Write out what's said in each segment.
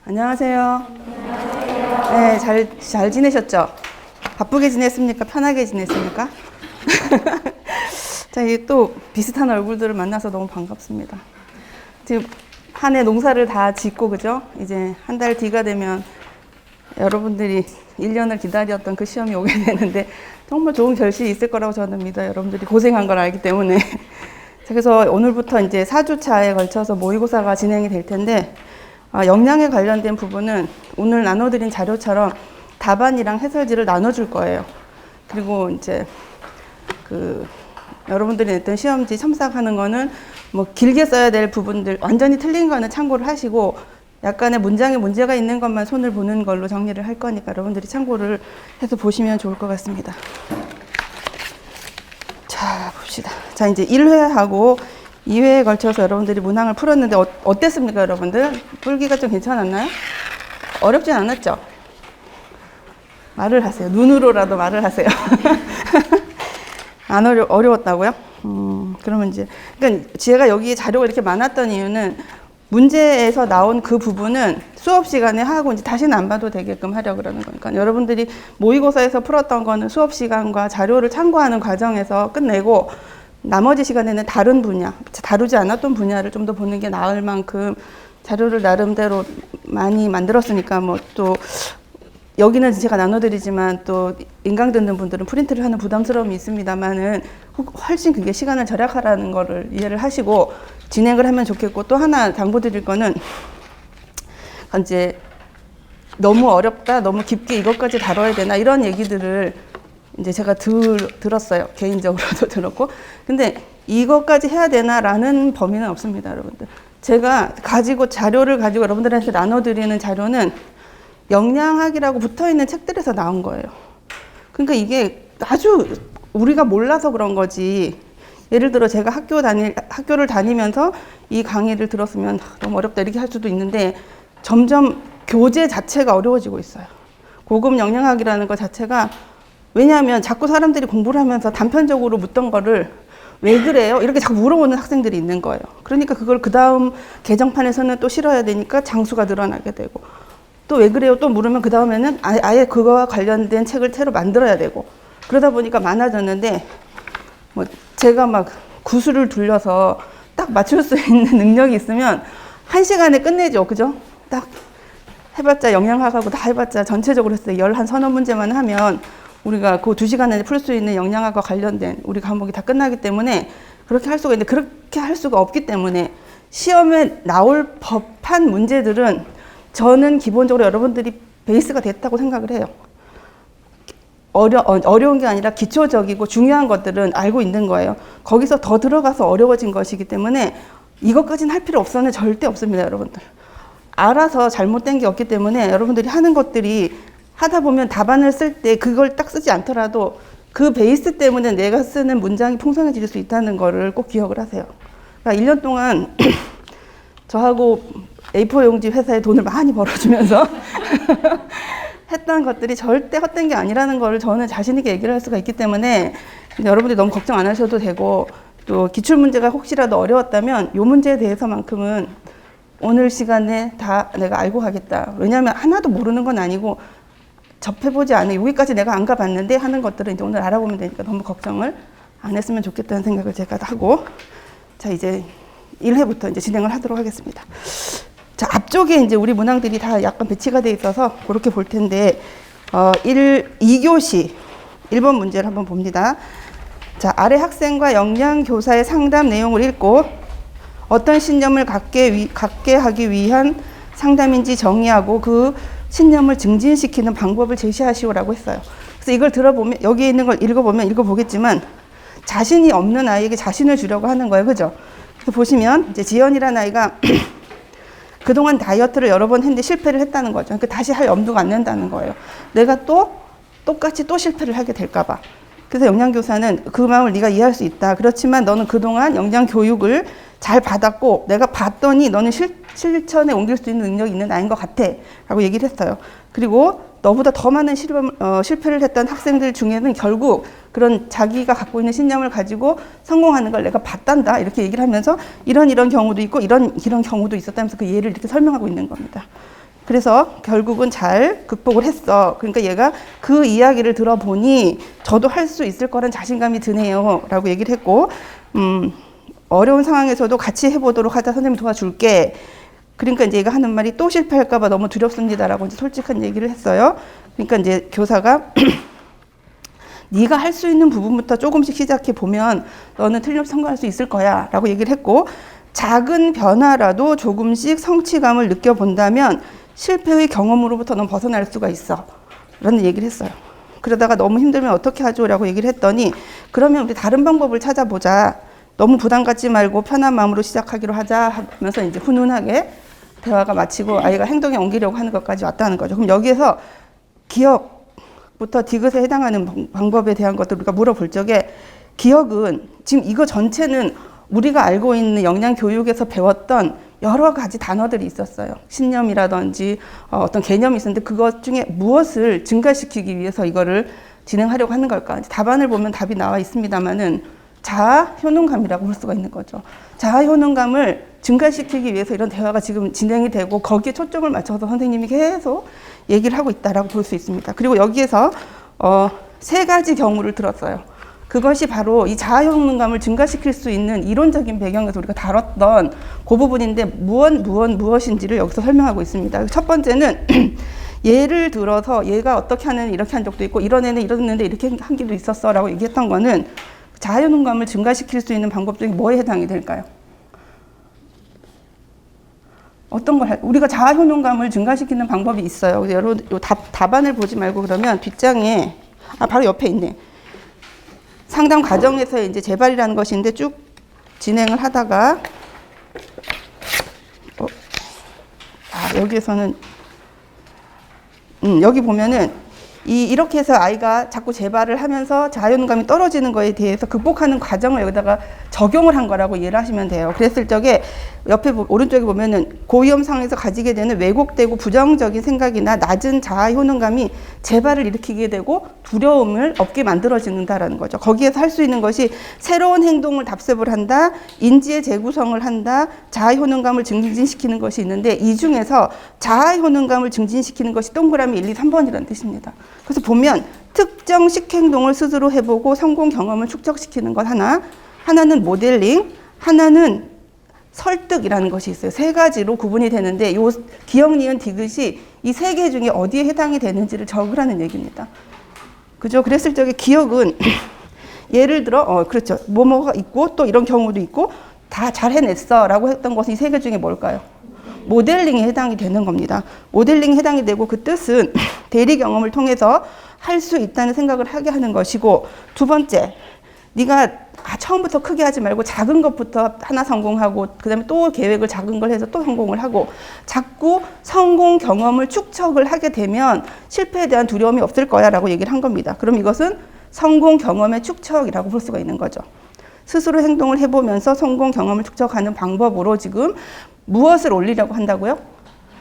안녕하세요. 네, 잘 지내셨죠? 바쁘게 지냈습니까? 편하게 지냈습니까? 자, 이게 또 비슷한 얼굴들을 만나서 너무 반갑습니다. 지금 한 해 농사를 다 짓고, 그죠? 이제 한 달 뒤가 되면 여러분들이 1년을 기다렸던 그 시험이 오게 되는데 정말 좋은 결실이 있을 거라고 저는 믿어요. 여러분들이 고생한 걸 알기 때문에. 자, 그래서 오늘부터 이제 4주차에 걸쳐서 모의고사가 진행이 될 텐데, 역량에 관련된 부분은 오늘 나눠드린 자료처럼 답안이랑 해설지를 나눠줄 거예요. 그리고 이제 여러분들이 냈던 시험지 첨삭하는 거는 뭐 길게 써야 될 부분들, 완전히 틀린 거는 참고를 하시고 약간의 문장에 문제가 있는 것만 손을 보는 걸로 정리를 할 거니까 여러분들이 참고를 해서 보시면 좋을 것 같습니다. 자, 봅시다. 자, 이제 1회하고 2회에 걸쳐서 여러분들이 문항을 풀었는데 어땠습니까, 여러분들? 풀기가 좀 괜찮았나요? 어렵진 않았죠? 말을 하세요. 눈으로라도 말을 하세요. 안 어려웠다고요? 그러면 이제, 그러니까 제가 여기 자료가 이렇게 많았던 이유는 문제에서 나온 그 부분은 수업 시간에 하고 이제 다시는 안 봐도 되게끔 하려고 그러는 거니까 여러분들이 모의고사에서 풀었던 거는 수업 시간과 자료를 참고하는 과정에서 끝내고 나머지 시간에는 다른 분야, 다루지 않았던 분야를 좀 더 보는 게 나을 만큼 자료를 나름대로 많이 만들었으니까 뭐 또 여기는 제가 나눠드리지만 또 인강 듣는 분들은 프린트를 하는 부담스러움이 있습니다만은 훨씬 그게 시간을 절약하라는 거를 이해를 하시고 진행을 하면 좋겠고, 또 하나 당부드릴 거는 이제 너무 어렵다, 너무 깊게 이것까지 다뤄야 되나 이런 얘기들을 이제 제가 들었어요. 개인적으로도 들었고. 근데 이것까지 해야 되나라는 범위는 없습니다, 여러분들. 제가 자료를 가지고 여러분들한테 나눠드리는 자료는 역량학이라고 붙어있는 책들에서 나온 거예요. 그러니까 이게 아주 우리가 몰라서 그런 거지. 예를 들어 제가 학교를 다니면서 이 강의를 들었으면 너무 어렵다 이렇게 할 수도 있는데 점점 교재 자체가 어려워지고 있어요. 고급 역량학이라는 것 자체가, 왜냐하면 자꾸 사람들이 공부를 하면서 단편적으로 묻던 거를 왜 그래요? 이렇게 자꾸 물어보는 학생들이 있는 거예요. 그러니까 그걸 그 다음 개정판에서는 또 실어야 되니까 장수가 늘어나게 되고, 또 왜 그래요? 또 물으면 그 다음에는 아예 그거와 관련된 책을 새로 만들어야 되고, 그러다 보니까 많아졌는데, 뭐 제가 막 구슬을 둘러서 딱 맞출 수 있는 능력이 있으면 1시간에 끝내죠. 그죠? 딱 해봤자 역량학하고 다 해봤자 전체적으로 했을 때 11 문제만 하면 우리가 그 2시간에 풀 수 있는 역량학과 관련된 우리 과목이 다 끝나기 때문에 그렇게 할 수가 있는데, 그렇게 할 수가 없기 때문에 시험에 나올 법한 문제들은 저는 기본적으로 여러분들이 베이스가 됐다고 생각을 해요. 어려운 게 아니라 기초적이고 중요한 것들은 알고 있는 거예요. 거기서 더 들어가서 어려워진 것이기 때문에 이것까지는 할 필요 없어는 절대 없습니다, 여러분들. 알아서 잘못된 게 없기 때문에 여러분들이 하는 것들이 하다 보면 답안을 쓸 때 그걸 딱 쓰지 않더라도 그 베이스 때문에 내가 쓰는 문장이 풍성해질 수 있다는 거를 꼭 기억을 하세요. 그러니까 1년 동안 저하고 A4 용지 회사에 돈을 많이 벌어주면서 했던 것들이 절대 헛된 게 아니라는 걸 저는 자신 있게 얘기를 할 수가 있기 때문에 여러분들이 너무 걱정 안 하셔도 되고, 또 기출문제가 혹시라도 어려웠다면 이 문제에 대해서만큼은 오늘 시간에 다 내가 알고 가겠다. 왜냐하면 하나도 모르는 건 아니고 접해보지 않은, 여기까지 내가 안 가봤는데 하는 것들은 이제 오늘 알아보면 되니까 너무 걱정을 안 했으면 좋겠다는 생각을 제가 하고, 자, 이제 1회부터 이제 진행을 하도록 하겠습니다. 자, 앞쪽에 이제 우리 문항들이 다 약간 배치가 돼 있어서 그렇게 볼 텐데, 2교시 1번 문제를 한번 봅니다. 자, 아래 학생과 역량교사의 상담 내용을 읽고 어떤 신념을 갖게 하기 위한 상담인지 정의하고 그 신념을 증진시키는 방법을 제시하시오라고 했어요. 그래서 이걸 들어보면, 여기에 있는 걸 읽어보겠지만 자신이 없는 아이에게 자신을 주려고 하는 거예요. 그죠? 그래서 보시면 이제 지연이라는 아이가 그동안 다이어트를 여러 번 했는데 실패를 했다는 거죠. 그러니까 다시 할 염두가 안 난다는 거예요. 내가 똑같이 또 실패를 하게 될까봐. 그래서 역량교사는 그 마음을 네가 이해할 수 있다. 그렇지만 너는 그동안 역량교육을 잘 받았고 내가 봤더니 너는 실천에 옮길 수 있는 능력이 있는 아이인 것 같아 라고 얘기를 했어요. 그리고 너보다 더 많은 실패를 했던 학생들 중에는 결국 그런 자기가 갖고 있는 신념을 가지고 성공하는 걸 내가 봤단다 이렇게 얘기를 하면서 이런 경우도 있고 이런 경우도 있었다면서 그 예를 이렇게 설명하고 있는 겁니다. 그래서 결국은 잘 극복을 했어. 그러니까 얘가 그 이야기를 들어보니 저도 할 수 있을 거란 자신감이 드네요 라고 얘기를 했고, 어려운 상황에서도 같이 해보도록 하자. 선생님이 도와줄게. 그러니까 이제 얘가 하는 말이 또 실패할까봐 너무 두렵습니다라고 이제 솔직한 얘기를 했어요. 그러니까 이제 교사가 네가 할 수 있는 부분부터 조금씩 시작해 보면 너는 틀림없이 성공할 수 있을 거야 라고 얘기를 했고, 작은 변화라도 조금씩 성취감을 느껴본다면 실패의 경험으로부터 넌 벗어날 수가 있어 라는 얘기를 했어요. 그러다가 너무 힘들면 어떻게 하죠? 라고 얘기를 했더니, 그러면 우리 다른 방법을 찾아보자. 너무 부담 갖지 말고 편한 마음으로 시작하기로 하자 하면서 이제 훈훈하게 대화가 마치고 아이가 행동에 옮기려고 하는 것까지 왔다는 거죠. 그럼 여기에서 기억부터 디귿에 해당하는 방법에 대한 것들 우리가 물어볼 적에, 기억은 지금 이거 전체는 우리가 알고 있는 영양 교육에서 배웠던 여러 가지 단어들이 있었어요. 신념이라든지 어떤 개념이 있었는데 그것 중에 무엇을 증가시키기 위해서 이거를 진행하려고 하는 걸까? 답안을 보면 답이 나와 있습니다만은 자아 효능감이라고 볼 수가 있는 거죠. 자아 효능감을 증가시키기 위해서 이런 대화가 지금 진행이 되고 거기에 초점을 맞춰서 선생님이 계속 얘기를 하고 있다라고 볼 수 있습니다. 그리고 여기에서 3가지 경우를 들었어요. 그것이 바로 이 자아 효능감을 증가시킬 수 있는 이론적인 배경에서 우리가 다뤘던 그 부분인데 무엇인지를 여기서 설명하고 있습니다. 첫 번째는 예를 들어서 얘가 어떻게 하는 이렇게 한 적도 있고 이런 애는 이랬는데 이렇게 한 길도 있었어 라고 얘기했던 거는 자아 효능감을 증가시킬 수 있는 방법 중에 뭐에 해당이 될까요? 어떤 걸 우리가 자아 효능감을 증가시키는 방법이 있어요. 여러분 요 답안을 보지 말고 그러면 뒷장에 바로 옆에 있네. 상담 과정에서 이제 재발이라는 것인데 쭉 진행을 하다가 여기에서는 여기 보면은 이렇게 해서 아이가 자꾸 재발을 하면서 자아효능감이 떨어지는 거에 대해서 극복하는 과정을 여기다가 적용을 한 거라고 이해를 하시면 돼요. 그랬을 적에 옆에 오른쪽에 보면은 고위험 상황에서 가지게 되는 왜곡되고 부정적인 생각이나 낮은 자아효능감이 재발을 일으키게 되고 두려움을 없게 만들어진다라는 거죠. 거기에서 할 수 있는 것이 새로운 행동을 답습을 한다, 인지의 재구성을 한다, 자아효능감을 증진시키는 것이 있는데 이 중에서 자아효능감을 증진시키는 것이 동그라미 1, 2, 3번이라는 뜻입니다. 그래서 보면 특정 식행동을 스스로 해보고 성공 경험을 축적시키는 것 하나는 모델링, 하나는 설득이라는 것이 있어요. 3가지로 구분이 되는데 요 기억, 니은, 디귿이 이 3개 중에 어디에 해당이 되는지를 적으라는 얘기입니다. 그죠? 그랬을 적에 기억은 예를 들어 그렇죠. 뭐뭐가 있고 또 이런 경우도 있고 다 잘 해냈어 라고 했던 것은 이 3개 중에 뭘까요? 모델링에 해당이 되는 겁니다. 모델링에 해당이 되고 그 뜻은 대리 경험을 통해서 할 수 있다는 생각을 하게 하는 것이고, 두 번째, 네가 처음부터 크게 하지 말고 작은 것부터 하나 성공하고 그 다음에 또 계획을 작은 걸 해서 또 성공을 하고 자꾸 성공 경험을 축적을 하게 되면 실패에 대한 두려움이 없을 거야 라고 얘기를 한 겁니다. 그럼 이것은 성공 경험의 축적이라고 볼 수가 있는 거죠. 스스로 행동을 해보면서 성공 경험을 축적하는 방법으로 지금 무엇을 올리려고 한다고요?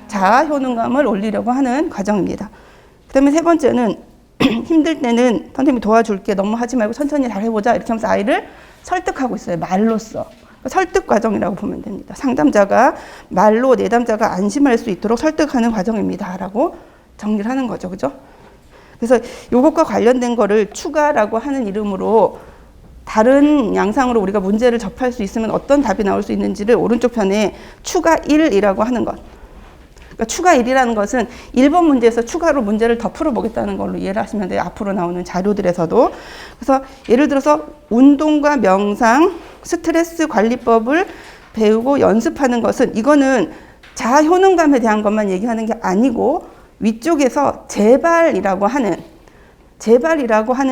자아 효능감을 올리려고 하는 과정입니다. 그 다음에 3번째는 힘들 때는 선생님이 도와줄게, 너무 하지 말고 천천히 잘 해보자 이렇게 하면서 아이를 설득하고 있어요. 말로써. 설득 과정이라고 보면 됩니다. 상담자가 말로 내담자가 안심할 수 있도록 설득하는 과정입니다 라고 정리를 하는 거죠. 그죠? 그래서 이것과 관련된 거를 추가라고 하는 이름으로 다른 양상으로 우리가 문제를 접할 수 있으면 어떤 답이 나올 수 있는지를 오른쪽 편에 추가 1이라고 하는 것. 그러니까 추가 1이라는 것은 1번 문제에서 추가로 문제를 더 풀어보겠다는 걸로 이해를 하시면 돼요. 앞으로 나오는 자료들에서도. 그래서 예를 들어서 운동과 명상, 스트레스 관리법을 배우고 연습하는 것은 이거는 자아 효능감에 대한 것만 얘기하는 게 아니고 위쪽에서 재발이라고 하는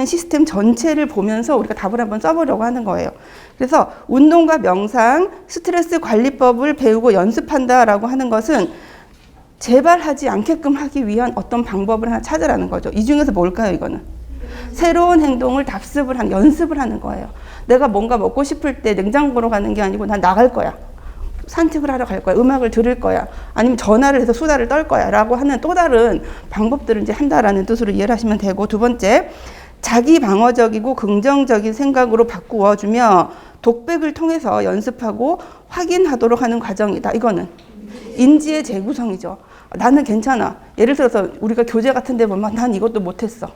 시스템 전체를 보면서 우리가 답을 한번 써보려고 하는 거예요. 그래서 운동과 명상, 스트레스 관리법을 배우고 연습한다라고 하는 것은 재발하지 않게끔 하기 위한 어떤 방법을 하나 찾으라는 거죠. 이 중에서 뭘까요, 이거는? 새로운 행동을 답습을 하는, 연습을 하는 거예요. 내가 뭔가 먹고 싶을 때 냉장고로 가는 게 아니고 난 나갈 거야. 산책을 하러 갈 거야. 음악을 들을 거야. 아니면 전화를 해서 수다를 떨 거야. 라고 하는 또 다른 방법들을 이제 한다라는 뜻으로 이해를 하시면 되고, 두 번째, 자기 방어적이고 긍정적인 생각으로 바꾸어주며 독백을 통해서 연습하고 확인하도록 하는 과정이다. 이거는 인지의 재구성이죠. 나는 괜찮아. 예를 들어서 우리가 교재 같은 데 보면 난 이것도 못했어.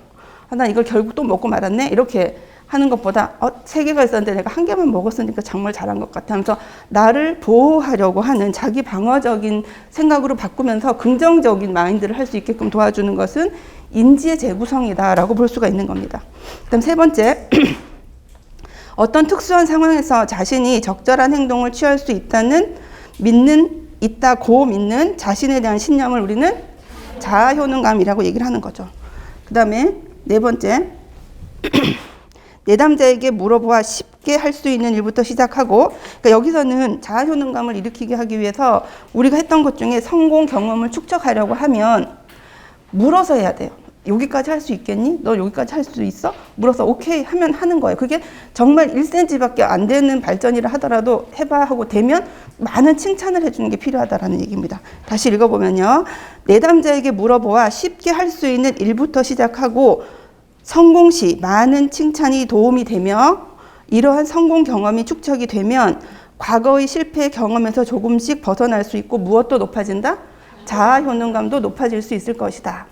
난 이걸 결국 또 먹고 말았네. 이렇게 하는 것보다 3개가 있었는데 내가 1개만 먹었으니까 정말 잘한 것 같아 하면서 나를 보호하려고 하는 자기 방어적인 생각으로 바꾸면서 긍정적인 마인드를 할 수 있게끔 도와주는 것은 인지의 재구성이다라고 볼 수가 있는 겁니다. 그다음 3번째, 어떤 특수한 상황에서 자신이 적절한 행동을 취할 수 있다고 믿는 자신에 대한 신념을 우리는 자아효능감이라고 얘기를 하는 거죠. 그 다음에 4번째, 내담자에게 물어보아 쉽게 할 수 있는 일부터 시작하고, 그러니까 여기서는 자아효능감을 일으키게 하기 위해서 우리가 했던 것 중에 성공 경험을 축적하려고 하면 물어서 해야 돼요. 여기까지 할 수 있겠니? 너 여기까지 할 수 있어? 물어서 오케이 하면 하는 거예요. 그게 정말 1cm밖에 안 되는 발전이라 하더라도 해봐 하고 되면 많은 칭찬을 해주는 게 필요하다라는 얘기입니다. 다시 읽어보면요. 내담자에게 물어보아 쉽게 할 수 있는 일부터 시작하고 성공 시 많은 칭찬이 도움이 되며 이러한 성공 경험이 축적이 되면 과거의 실패 경험에서 조금씩 벗어날 수 있고 무엇도 높아진다? 자아 효능감도 높아질 수 있을 것이다.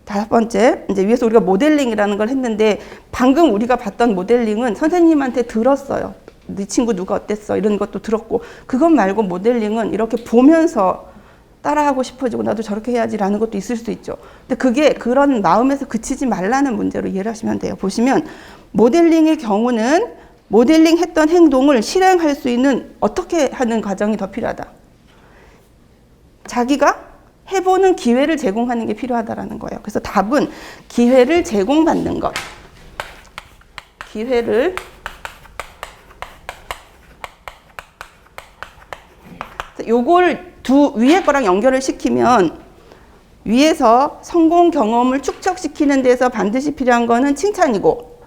5번째, 이제 위에서 우리가 모델링이라는 걸 했는데 방금 우리가 봤던 모델링은 선생님한테 들었어요. 네 친구 누가 어땠어? 이런 것도 들었고, 그것 말고 모델링은 이렇게 보면서 따라하고 싶어지고 나도 저렇게 해야지라는 것도 있을 수 있죠. 근데 그게 그런 마음에서 그치지 말라는 문제로 이해를 하시면 돼요. 보시면 모델링의 경우는 모델링 했던 행동을 실행할 수 있는 어떻게 하는 과정이 더 필요하다. 자기가 해보는 기회를 제공하는 게 필요하다라는 거예요. 그래서 답은 기회를 제공받는 것. 기회를 요걸 위에 거랑 연결을 시키면 위에서 성공 경험을 축적시키는 데서 반드시 필요한 거는 칭찬이고,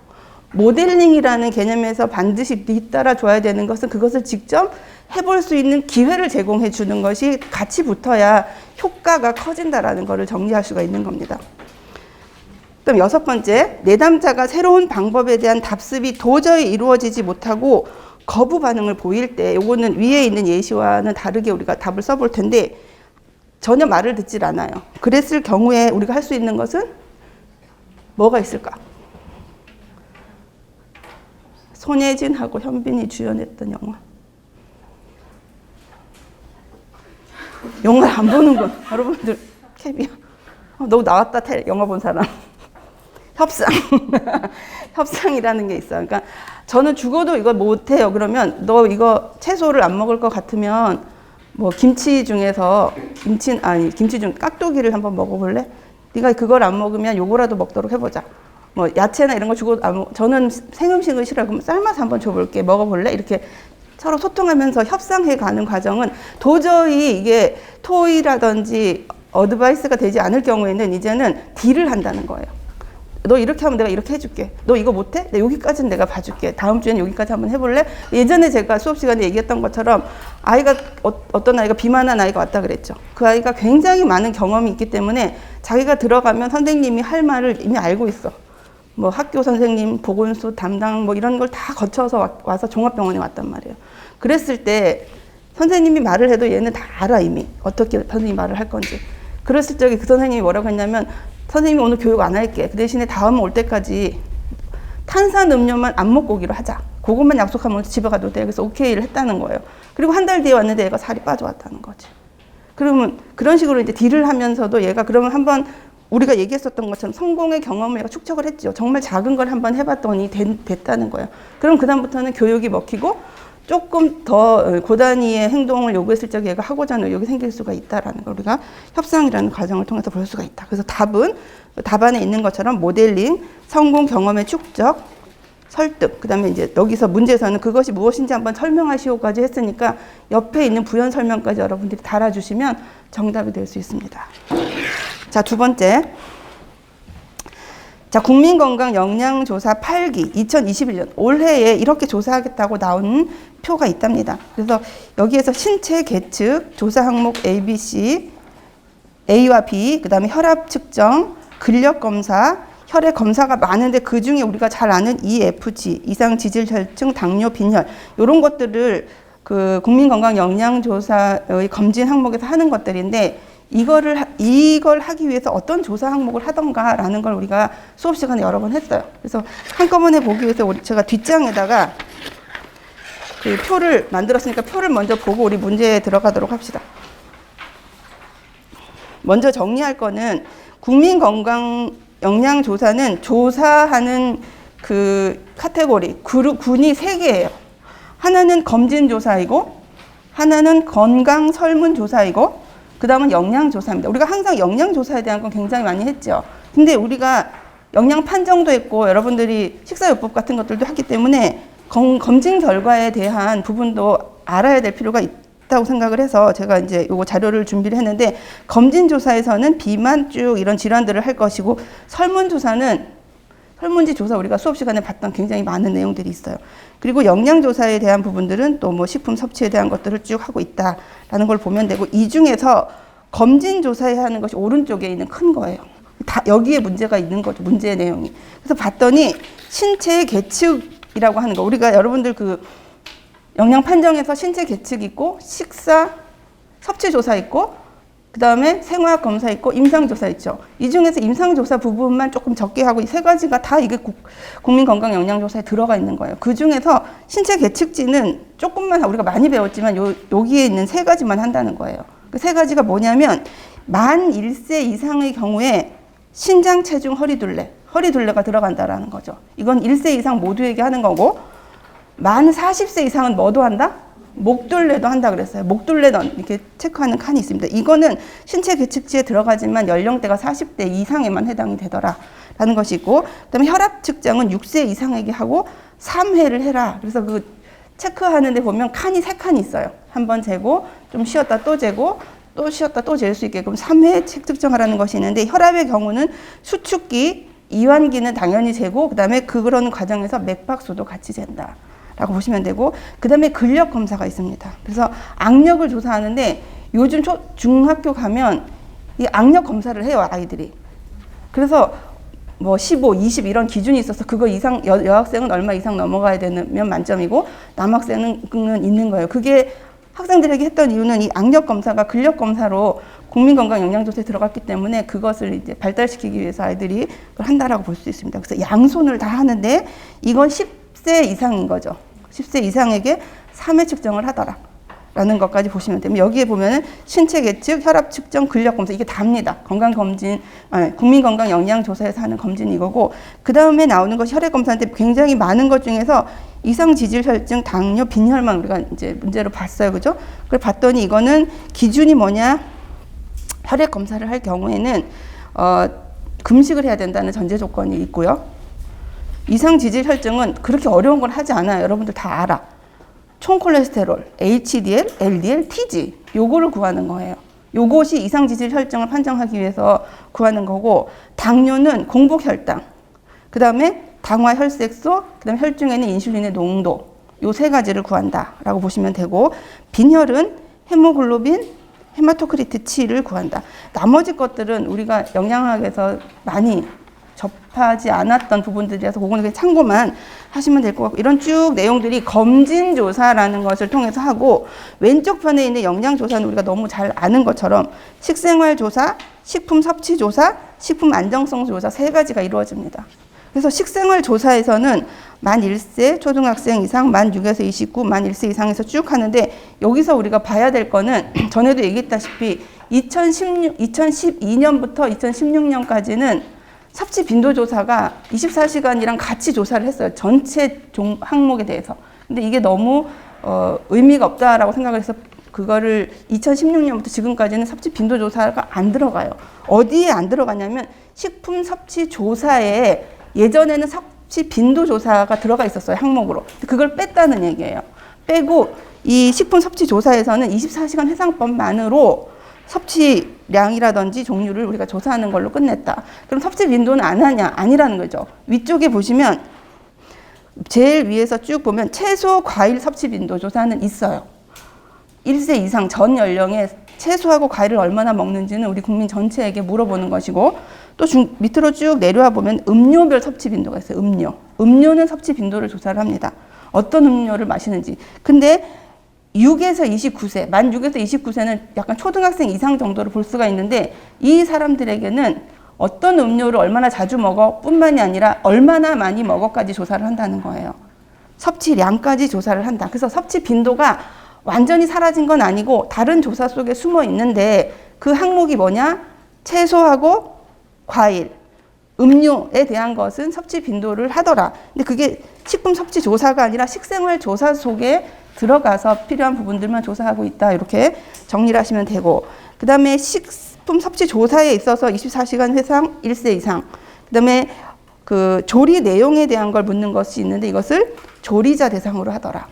모델링이라는 개념에서 반드시 뒤따라 줘야 되는 것은 그것을 직접 해볼 수 있는 기회를 제공해 주는 것이 같이 붙어야 효과가 커진다라는 것을 정리할 수가 있는 겁니다. 그럼 6번째, 내담자가 새로운 방법에 대한 답습이 도저히 이루어지지 못하고 거부 반응을 보일 때, 요거는 위에 있는 예시와는 다르게 우리가 답을 써볼 텐데 전혀 말을 듣질 않아요. 그랬을 경우에 우리가 할 수 있는 것은 뭐가 있을까? 손예진하고 현빈이 주연했던 영화. 영화를 안 보는군. 여러분들, 캐비야. 너 나왔다, 영화 본 사람. 협상. 협상이라는 게 있어요. 그러니까 저는 죽어도 이걸 못해요. 그러면 너 이거 채소를 안 먹을 것 같으면 뭐 김치 중 깍두기를 한번 먹어볼래? 네가 그걸 안 먹으면 요거라도 먹도록 해보자. 뭐 야채나 이런 거 죽어도 안 먹. 저는 생음식을 싫어요. 그럼 삶아서 한번 줘볼게. 먹어볼래? 이렇게 서로 소통하면서 협상해 가는 과정은 도저히 이게 토의라든지 어드바이스가 되지 않을 경우에는 이제는 딜을 한다는 거예요. 너 이렇게 하면 내가 이렇게 해줄게. 너 이거 못해? 여기까지는 내가 봐줄게. 다음 주에는 여기까지 한번 해볼래? 예전에 제가 수업 시간에 얘기했던 것처럼 아이가 어떤 아이가 비만한 아이가 왔다 그랬죠. 그 아이가 굉장히 많은 경험이 있기 때문에 자기가 들어가면 선생님이 할 말을 이미 알고 있어. 뭐 학교 선생님, 보건소 담당 뭐 이런 걸 다 거쳐서 와서 종합병원에 왔단 말이에요. 그랬을 때 선생님이 말을 해도 얘는 다 알아 이미. 어떻게 선생님이 말을 할 건지. 그랬을 적에 그 선생님이 뭐라고 했냐면 선생님이 오늘 교육 안 할게. 그 대신에 다음 올 때까지 탄산음료만 안 먹고 오기로 하자. 그것만 약속하면 집에 가도 돼. 그래서 오케이를 했다는 거예요. 그리고 한 달 뒤에 왔는데 얘가 살이 빠져왔다는 거지. 그러면 그런 식으로 이제 딜을 하면서도 얘가 그러면 한번 우리가 얘기했었던 것처럼 성공의 경험을 얘가 축적을 했죠. 정말 작은 걸 한번 해봤더니 됐다는 거예요. 그럼 그다음부터는 교육이 먹히고 조금 더 고단위의 행동을 요구했을 적에 얘가 하고자 하는 의욕이 생길 수가 있다라는 걸 우리가 협상이라는 과정을 통해서 볼 수가 있다. 그래서 답은 답안에 있는 것처럼 모델링, 성공 경험의 축적, 설득, 그 다음에 이제 여기서 문제에서는 그것이 무엇인지 한번 설명하시오까지 했으니까 옆에 있는 부연 설명까지 여러분들이 달아주시면 정답이 될 수 있습니다. 자, 2번째. 자, 국민건강 영양조사 8기 2021년 올해에 이렇게 조사하겠다고 나온 표가 있답니다. 그래서 여기에서 신체 계측, 조사 항목 A, B, C, A와 B, 그 다음에 혈압 측정, 근력 검사, 혈액 검사가 많은데 그 중에 우리가 잘 아는 EFG, 이상 지질혈증, 당뇨, 빈혈 이런 것들을 그 국민건강 영양조사의 검진 항목에서 하는 것들인데 이걸 하기 위해서 어떤 조사 항목을 하던가라는 걸 우리가 수업 시간에 여러 번 했어요. 그래서 한꺼번에 보기 위해서 제가 뒷장에다가 그 표를 만들었으니까 표를 먼저 보고 우리 문제에 들어가도록 합시다. 먼저 정리할 거는 국민건강영양조사는 조사하는 그 카테고리, 군이 3개예요. 하나는 검진조사이고, 하나는 건강설문조사이고, 그 다음은 영양조사입니다. 우리가 항상 영양조사에 대한 건 굉장히 많이 했죠. 근데 우리가 영양 판정도 했고, 여러분들이 식사요법 같은 것들도 했기 때문에 검진 결과에 대한 부분도 알아야 될 필요가 있다고 생각을 해서 제가 이제 요거 자료를 준비를 했는데, 검진조사에서는 비만 쭉 이런 질환들을 할 것이고, 설문지 조사 우리가 수업 시간에 봤던 굉장히 많은 내용들이 있어요. 그리고 영양조사에 대한 부분들은 또 뭐 식품 섭취에 대한 것들을 쭉 하고 있다라는 걸 보면 되고, 이 중에서 검진조사에 하는 것이 오른쪽에 있는 큰 거예요. 다 여기에 문제가 있는 거죠. 문제의 내용이. 그래서 봤더니 신체 계측이라고 하는 거. 우리가 여러분들 그 영양 판정에서 신체 계측 있고, 식사 섭취 조사 있고, 그 다음에 생화학 검사 있고, 임상조사 있죠. 이 중에서 임상조사 부분만 조금 적게 하고, 이 3가지가 다 이게 국민건강영양조사에 들어가 있는 거예요. 그 중에서 신체 계측지는 조금만, 우리가 많이 배웠지만 여기에 있는 3가지만 한다는 거예요. 그 3가지가 뭐냐면, 만 1세 이상의 경우에 신장, 체중, 허리둘레가 들어간다라는 거죠. 이건 1세 이상 모두에게 하는 거고, 만 40세 이상은 뭐도 한다? 목둘레도 한다 그랬어요. 목둘레도 이렇게 체크하는 칸이 있습니다. 이거는 신체 계측지에 들어가지만 연령대가 40대 이상에만 해당이 되더라라는 것이 있고, 그다음에 혈압 측정은 6세 이상에게 하고 3회를 해라. 그래서 그 체크하는데 보면 칸이 3칸이 있어요. 한번 재고 좀 쉬었다 또 재고 또 쉬었다 또 잴 수 있게끔 3회 측정하라는 것이 있는데, 혈압의 경우는 수축기, 이완기는 당연히 재고, 그다음에 그런 과정에서 맥박수도 같이 잰다 라고 보시면 되고, 그 다음에 근력 검사가 있습니다. 그래서 악력을 조사하는데, 요즘 중학교 가면 이 악력 검사를 해요, 아이들이. 그래서 뭐 15, 20 이런 기준이 있어서 그거 이상, 여학생은 얼마 이상 넘어가야 되면 만점이고, 남학생은 있는 거예요. 그게 학생들에게 했던 이유는 이 악력 검사가 근력 검사로 국민건강영양조사에 들어갔기 때문에 그것을 이제 발달시키기 위해서 아이들이 그걸 한다라고 볼 수 있습니다. 그래서 양손을 다 하는데, 이건 10세 이상인 거죠. 10세 이상에게 3회 측정을 하더라 라는 것까지 보시면 됩니다. 여기에 보면은 신체 계측, 혈압 측정, 근력 검사, 이게 답니다. 국민건강영양조사에서 하는 검진이 이거고, 그 다음에 나오는 것이 혈액 검사인데, 굉장히 많은 것 중에서 이상 지질 혈증, 당뇨, 빈혈만 우리가 이제 문제로 봤어요. 그죠? 그걸 봤더니 이거는 기준이 뭐냐? 혈액 검사를 할 경우에는 금식을 해야 된다는 전제 조건이 있고요. 이상 지질 혈증은 그렇게 어려운 걸 하지 않아요. 여러분들 다 알아. 총 콜레스테롤, HDL, LDL, TG 요거를 구하는 거예요. 요것이 이상 지질 혈증을 판정하기 위해서 구하는 거고, 당뇨는 공복 혈당, 그 다음에 당화 혈색소, 그 다음에 혈중에는 인슐린의 농도, 요 3가지를 구한다라고 보시면 되고, 빈혈은 헤모글로빈, 헤마토크리트7을 구한다. 나머지 것들은 우리가 영양학에서 많이 접하지 않았던 부분들이라서 그거는 그냥 참고만 하시면 될 것 같고, 이런 쭉 내용들이 검진조사라는 것을 통해서 하고, 왼쪽 편에 있는 영양조사는 우리가 너무 잘 아는 것처럼 식생활조사, 식품섭취조사, 식품안정성조사 3가지가 이루어집니다. 그래서 식생활조사에서는 만 1세 초등학생 이상, 만 6에서 29, 만 1세 이상에서 쭉 하는데, 여기서 우리가 봐야 될 거는 전에도 얘기했다시피 2012년부터 2016년까지는 섭취 빈도 조사가 24시간이랑 같이 조사를 했어요. 전체 항목에 대해서. 근데 이게 너무 의미가 없다라고 생각을 해서 그거를 2016년부터 지금까지는 섭취 빈도 조사가 안 들어가요. 어디에 안 들어가냐면 식품 섭취 조사에 예전에는 섭취 빈도 조사가 들어가 있었어요. 항목으로. 그걸 뺐다는 얘기예요. 빼고 이 식품 섭취 조사에서는 24시간 해상법만으로 섭취량이라든지 종류를 우리가 조사하는 걸로 끝냈다. 그럼 섭취 빈도는 안 하냐? 아니라는 거죠. 위쪽에 보시면 제일 위에서 쭉 보면 채소, 과일 섭취 빈도 조사는 있어요. 1세 이상 전 연령에 채소하고 과일을 얼마나 먹는지는 우리 국민 전체에게 물어보는 것이고, 또 밑으로 쭉 내려와 보면 음료별 섭취 빈도가 있어요. 음료는 섭취 빈도를 조사를 합니다. 어떤 음료를 마시는지. 근데 6에서 29세, 만 6에서 29세는 약간 초등학생 이상 정도로 볼 수가 있는데 이 사람들에게는 어떤 음료를 얼마나 자주 먹어 뿐만이 아니라 얼마나 많이 먹어까지 조사를 한다는 거예요. 섭취량까지 조사를 한다. 그래서 섭취 빈도가 완전히 사라진 건 아니고 다른 조사 속에 숨어 있는데 그 항목이 뭐냐? 채소하고 과일, 음료에 대한 것은 섭취 빈도를 하더라. 근데 그게 식품 섭취 조사가 아니라 식생활 조사 속에 들어가서 필요한 부분들만 조사하고 있다. 이렇게 정리를 하시면 되고, 그 다음에 식품 섭취 조사에 있어서 24시간 회상 1세 이상, 그 다음에 그 조리 내용에 대한 걸 묻는 것이 있는데 이것을 조리자 대상으로 하더라.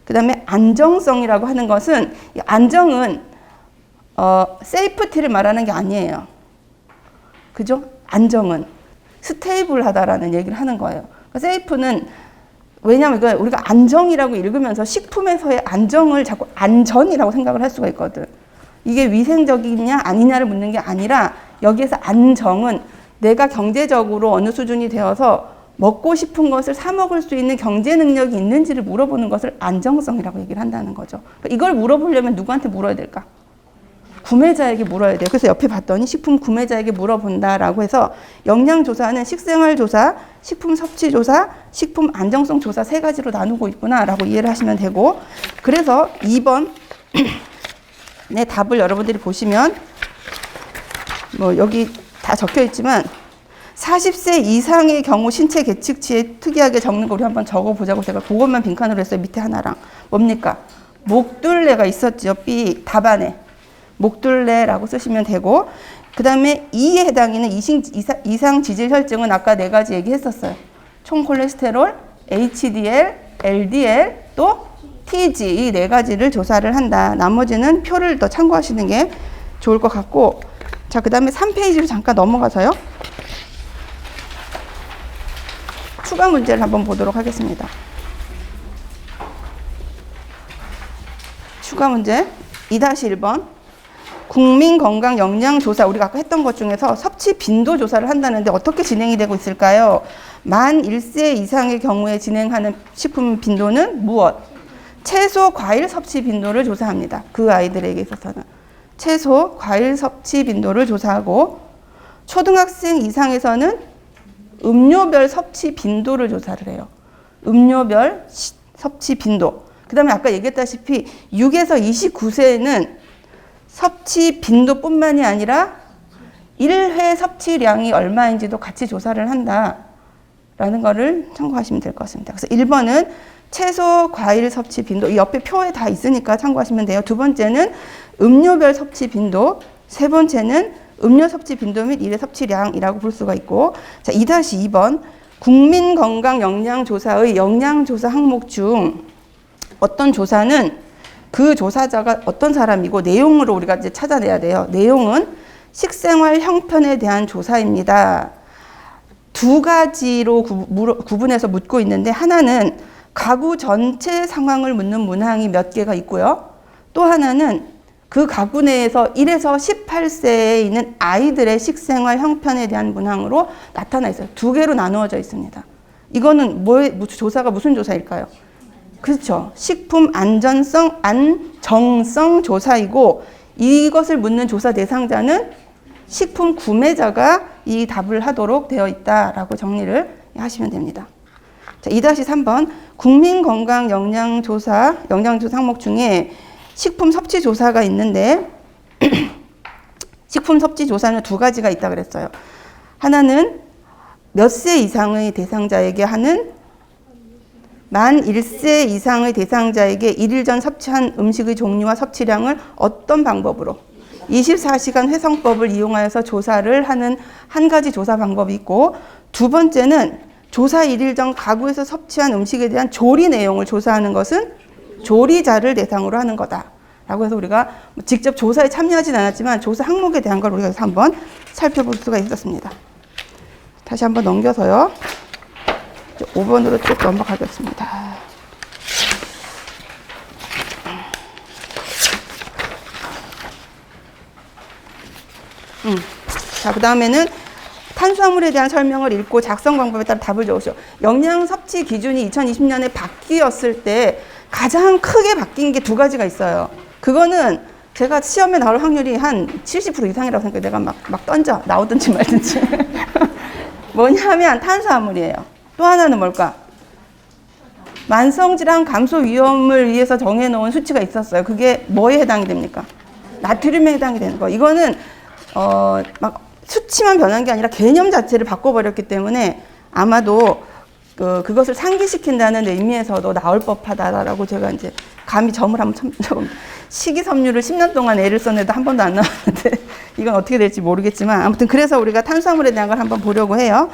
그 다음에 안정성이라고 하는 것은, 이 안정은 세이프티를 말하는 게 아니에요. 그죠? 안정은 스테이블하다라는 얘기를 하는 거예요. 그러니까 세이프는, 왜냐하면 우리가 안정이라고 읽으면서 식품에서의 안정을 자꾸 안전이라고 생각을 할 수가 있거든. 이게 위생적이냐 아니냐를 묻는 게 아니라 여기에서 안정은 내가 경제적으로 어느 수준이 되어서 먹고 싶은 것을 사 먹을 수 있는 경제 능력이 있는지를 물어보는 것을 안정성이라고 얘기를 한다는 거죠. 그러니까 이걸 물어보려면 누구한테 물어야 될까? 구매자에게 물어야 돼요. 그래서 옆에 봤더니 식품 구매자에게 물어본다라고 해서 영양조사는 식생활조사, 식품 섭취조사, 식품 안정성 조사 세 가지로 나누고 있구나라고 이해를 하시면 되고, 그래서 2번 네, 답을 여러분들이 보시면 뭐 여기 다 적혀 있지만 40세 이상의 경우 신체 계측치에 특이하게 적는 거 우리 한번 적어보자고 제가 그것만 빈칸으로 했어요. 밑에 하나랑. 뭡니까? 목둘레가 있었죠. B 답안에. 목둘레라고 쓰시면 되고, 그 다음에 E에 해당하는 이상 지질 혈증은 아까 네 가지 얘기했었어요. 총 콜레스테롤, HDL, LDL, 또 TG 이 네 가지를 조사를 한다. 나머지는 표를 더 참고하시는 게 좋을 것 같고, 자, 그 다음에 3페이지로 잠깐 넘어가서요. 추가 문제를 한번 보도록 하겠습니다. 추가 문제 2-1번. 국민건강영양조사, 우리가 아까 했던 것 중에서 섭취 빈도 조사를 한다는데 어떻게 진행이 되고 있을까요? 만 1세 이상의 경우에 진행하는 식품 빈도는 무엇? 채소, 과일 섭취 빈도를 조사합니다. 그 아이들에게 있어서는. 채소, 과일 섭취 빈도를 조사하고, 초등학생 이상에서는 음료별 섭취 빈도를 조사를 해요. 음료별 섭취 빈도. 그 다음에 아까 얘기했다시피 6에서 29세는 섭취 빈도뿐만이 아니라 1회 섭취량이 얼마인지도 같이 조사를 한다라는 거를 참고하시면 될 것 같습니다. 그래서 1번은 채소, 과일 섭취 빈도, 이 옆에 표에 다 있으니까 참고하시면 돼요. 두 번째는 음료별 섭취 빈도, 세 번째는 음료 섭취 빈도 및 1회 섭취량이라고 볼 수가 있고, 자, 2-2번 국민건강영양조사의 영양조사 항목 중 어떤 조사는 그 조사자가 어떤 사람이고 내용으로 우리가 이제 찾아내야 돼요. 내용은 식생활 형편에 대한 조사입니다. 두 가지로 구분해서 묻고 있는데, 하나는 가구 전체 상황을 묻는 문항이 몇 개가 있고요. 또 하나는 그 가구 내에서 1에서 18세에 있는 아이들의 식생활 형편에 대한 문항으로 나타나 있어요. 두 개로 나누어져 있습니다. 이거는 조사가 무슨 조사일까요? 그렇죠. 식품 안정성 조사이고, 이것을 묻는 조사 대상자는 식품 구매자가 이 답을 하도록 되어 있다라고 정리를 하시면 됩니다. 자, 2-3번 국민건강영양조사 항목 중에 식품 섭취 조사가 있는데 식품 섭취 조사는 두 가지가 있다 그랬어요. 하나는 몇 세 이상의 대상자에게 하는 만 1세 이상의 대상자에게 1일 전 섭취한 음식의 종류와 섭취량을 어떤 방법으로 24시간 회성법을 이용하여서 조사를 하는 한 가지 조사 방법이 있고, 두 번째는 조사 1일 전 가구에서 섭취한 음식에 대한 조리 내용을 조사하는 것은 조리자를 대상으로 하는 거다 라고 해서 우리가 직접 조사에 참여하진 않았지만 조사 항목에 대한 걸 우리가 한번 살펴볼 수가 있었습니다. 다시 한번 넘겨서요. 5번으로 쭉 넘어가겠습니다. 자, 그 다음에는 탄수화물에 대한 설명을 읽고 작성 방법에 따라 답을 적으시오. 영양 섭취 기준이 2020년에 바뀌었을 때 가장 크게 바뀐 게 두 가지가 있어요. 그거는 제가 시험에 나올 확률이 한 70% 이상이라고 생각해요. 내가 막 던져. 나오든지 말든지. 뭐냐면 탄수화물이에요. 또 하나는 뭘까? 만성질환 감소 위험을 위해서 정해놓은 수치가 있었어요. 그게 뭐에 해당이 됩니까? 나트륨에 해당이 되는 거. 이거는 막 수치만 변한 게 아니라 개념 자체를 바꿔버렸기 때문에 아마도 그것을 상기시킨다는 의미에서도 나올 법하다라고 제가 이제 감히 점을 한번 참 식이섬유를 10년 동안 애를 썼는데도 한 번도 안 나왔는데 이건 어떻게 될지 모르겠지만 아무튼 그래서 우리가 탄수화물에 대한 걸 한번 보려고 해요.